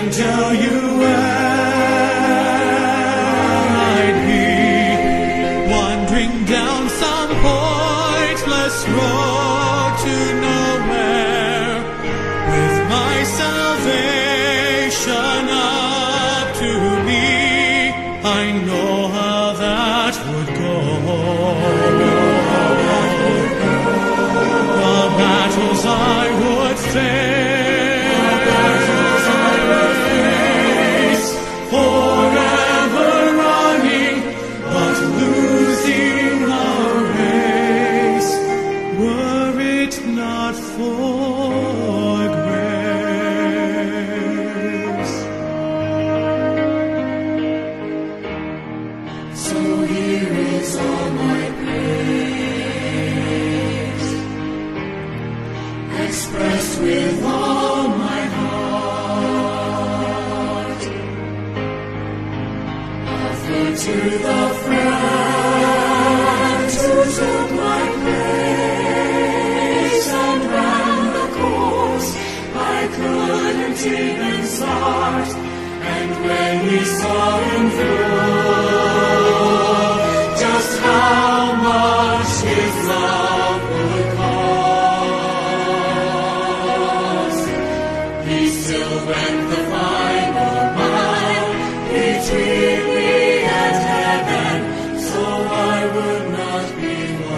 can tell you where I'd be, wandering down some pointless road to nowhere, with my salvation up to me. I know how that would go. The battles I would face, forever running, but losing the race, were it not for grace. So here is all my praise, expressed with all my heart, offered to the friend who took my place and ran the course I couldn't even start. And when we saw him through, just how much his love would cost, he still went the final mile between me and heaven, so I would not be lost.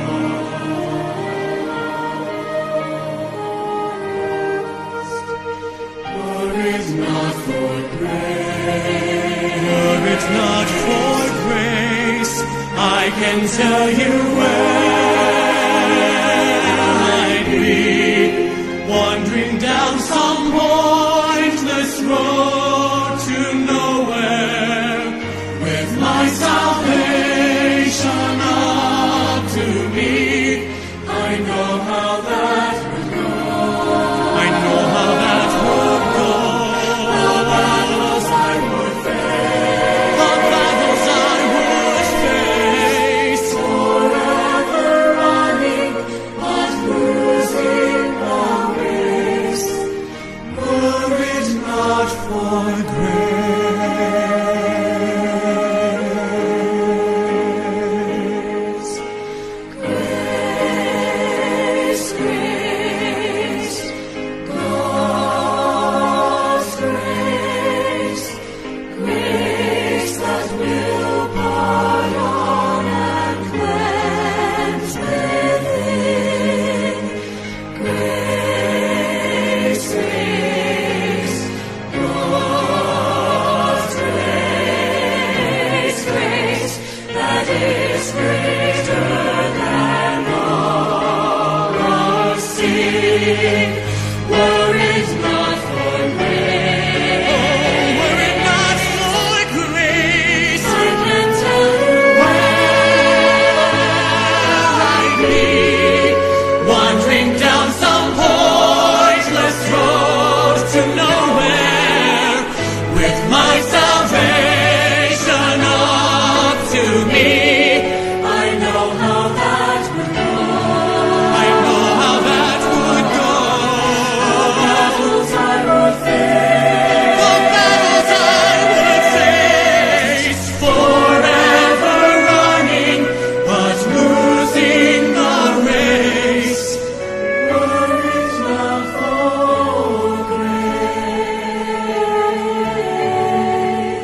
Were it not for grace, Were it not for grace, I can tell you where I'd be, wandering down some pointless road to nowhere, with my salvation up to me. I know how that would go. I know how that would go. the battles I would face, The battles I would face, forever running, but losing the race, were it not for grace. grace, grace, God's grace, grace that will pardon and cleanse within. Grace, grace, God's grace, grace that is greater than all our sin. Were it not for grace, Were it not for grace, I can tell you where I'd be, wandering down some pointless road to nowhere, with my salvation up to me. I know how that would go. I know how that would go. Battles I would face, The battles I would face, forever running, but losing the race. were it not for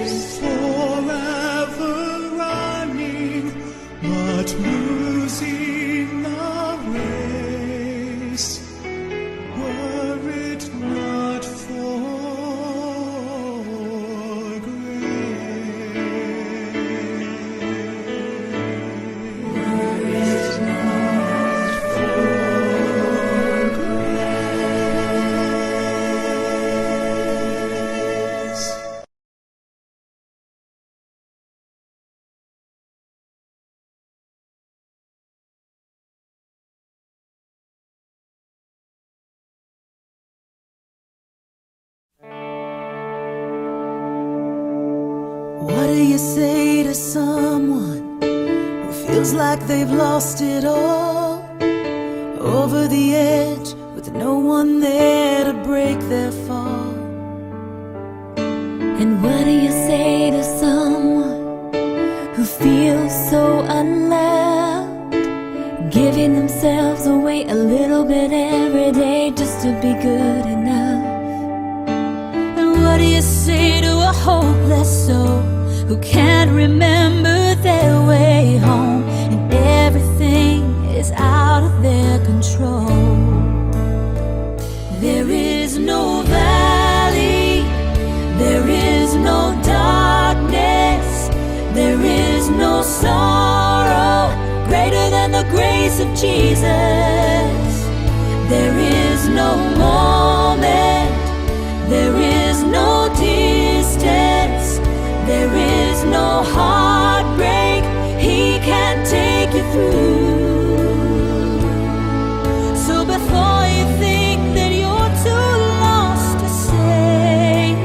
grace. Forever running, but losing the race. Were it not for grace. What do you say to someone who feels like they've lost it all? Over the edge with no one there to break their fall. never be good enough. And what do you say to a hopeless soul who can't remember their way home, and everything is out of their control? There is no valley, there is no darkness, there is no sorrow greater than the grace of Jesus. There is no moment, there is no distance, there is no heartbreak He can't take you through. So before you think that you're too lost to save,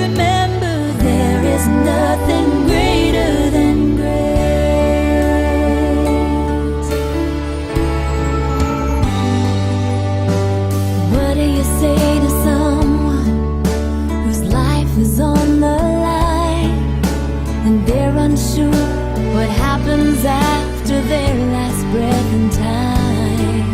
remember there is nothing greater than grace. What do you say to someone whose life is on the line, and they're unsure what happens after their last breath in time?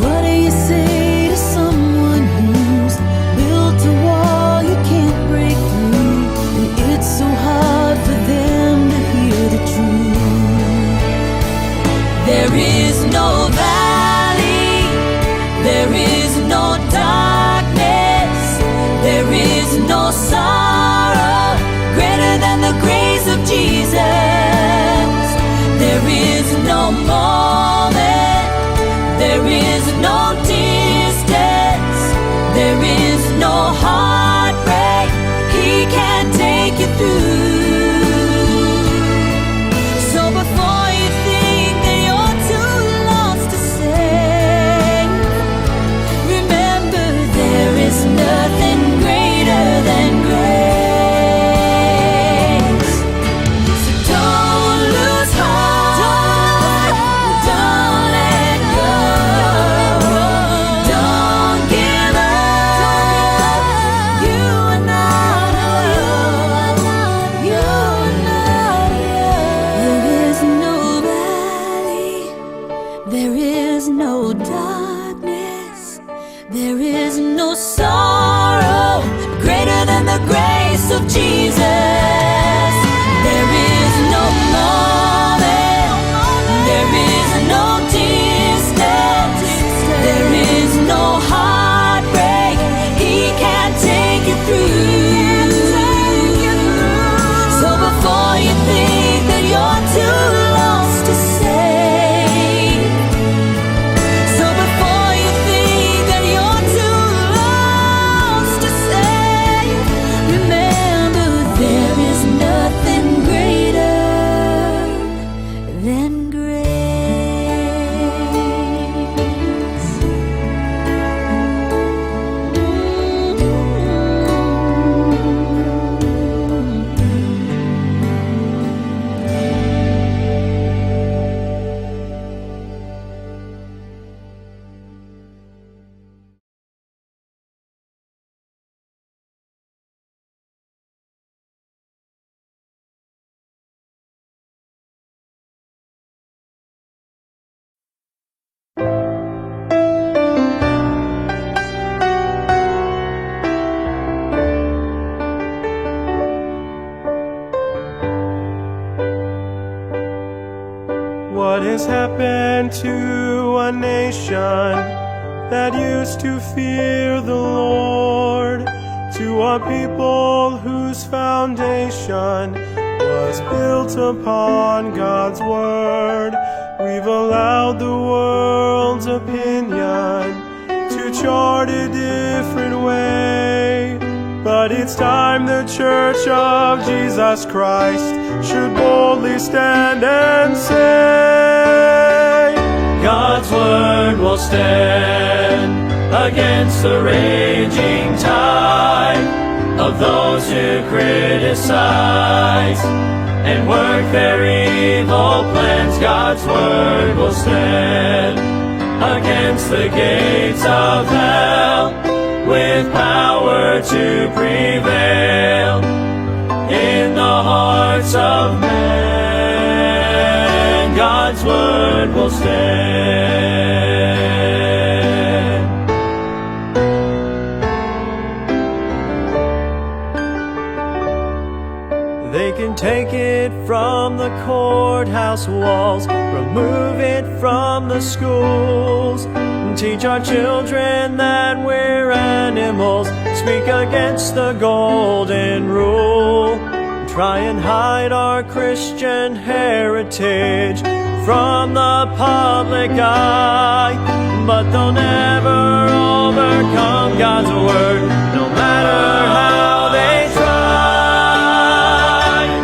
What do you say to someone who's built a wall you can't break through, and it's so hard for them to hear the truth? There is no valley, there is no darkness, there is no sorrow greater than the grace of Jesus. There is no moment, there is no distance, there is no heartbreak He can't take you through. So before you think that you're too lost to save, remember there is nothing greater than grace. So don't lose heart, don't let go, don't give up. You are not alone, you are not alone. There is no valley, there is no darkness, there is no sorrow greater than the grace of Jesus. There is no moment, there is no distance, there is no heartbreak He can't take you through. So before you think that you're too lost to save, so before you think that you're too lost to save, remember there is nothing greater than What has happened to a nation that used to fear the Lord? To a people whose foundation was built upon God's word. We've allowed the world's opinion to chart a different way. But it's time the Church of Jesus Christ should boldly stand and say, God's word will stand against the raging tide of those who criticize and work their evil plans. God's word will stand against the gates of hell with power to prevail in the hearts of men. God's word will stand. They can take it from the courthouse walls, remove it from the schools, and teach our children that we're animals, speak against the golden rule, try and hide our Christian heritage from the public eye. But they'll never overcome God's word, no matter how they try.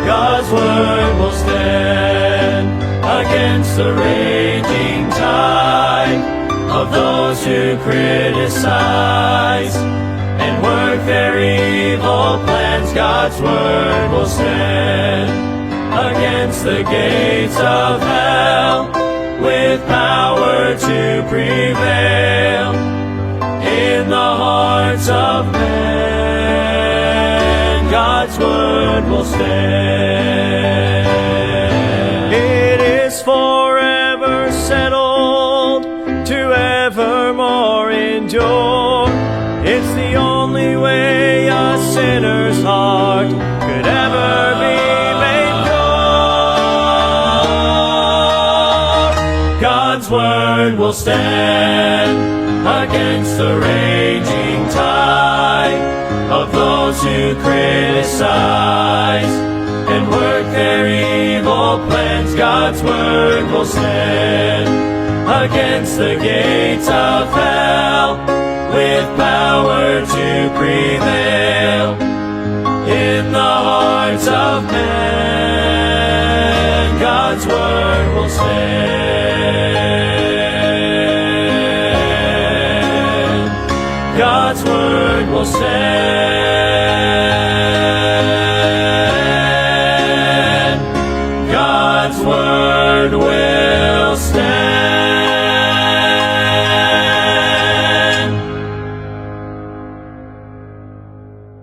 God's word will stand against the raging tide of those who criticize and work their evil plans. God's word will stand against the gates of hell, with power to prevail in the hearts of men. God's word will stand. It is forever settled to evermore endure. It's the only way a sinner's heart could ever be made pure. God's word will stand against the raging tide of those who criticize and work their evil plans. God's word will stand against the gates of hell, with power to prevail in the hearts of men. God's word will stand. God's word will stand. God's word will